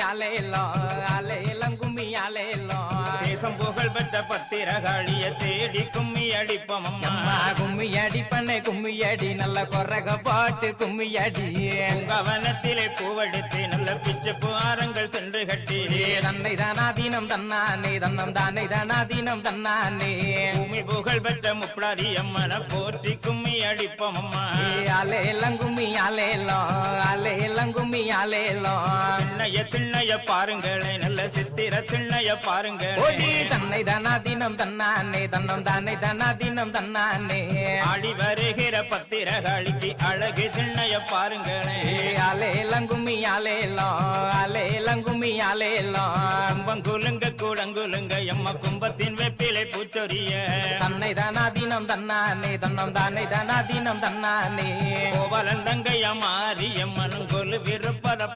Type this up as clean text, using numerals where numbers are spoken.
ஆலேலோ ஆலேலம் கும்மி ஆலேலோ தேசம் புகழ் பெற்ற பத்திரகாளிய தேடி கும்மி அடிப்போம் அம்மா கும்மி அடி பண்ணை கும்மி அடி நல்ல கொரக பாட்டு கும்மி அடி கவனத்திலே பூவெடுத்து நல்ல பிச்சை புகாரங்கள் சென்று கட்டி தன்னை தானாதீனம் தன்னானே தன்னம் தானே தானாதீனம் தன்னானே பூமி புகழ் பெற்ற முப்படாரி அம்மனை போற்றி கும்மி அடிப்போம் அம்மா ஆலேலம் கும்மி ஆலேலோ ஆலேலம் கும்மி ஆலேலோ திண்ணைய பாருங்களே நல்ல சித்திர திண்ணைய பாருங்களே தன்னை தானாதீனம் தன்னானே தன்னம் தானே தானாதீனம் தன்னானே ஆடி வருகிற பத்திரகாளிக்கு அழகு திண்ணைய பாருங்களே ஆலேலம் கும்மி ஆலேலோ ஆலேலம் கும்மி ஆலேலோ கும்பங்குலுங்க கூடங்குலுங்க எம்ம கும்பத்தின் வெப்பிலை பூச்சொரிய தன்னை தானாதீனம் தன்னானே தன்னம் தானே தானாதீனம் தன்னானே கோவலந்தங்கைய மாறி எம்மனும் கொலு விருப்பத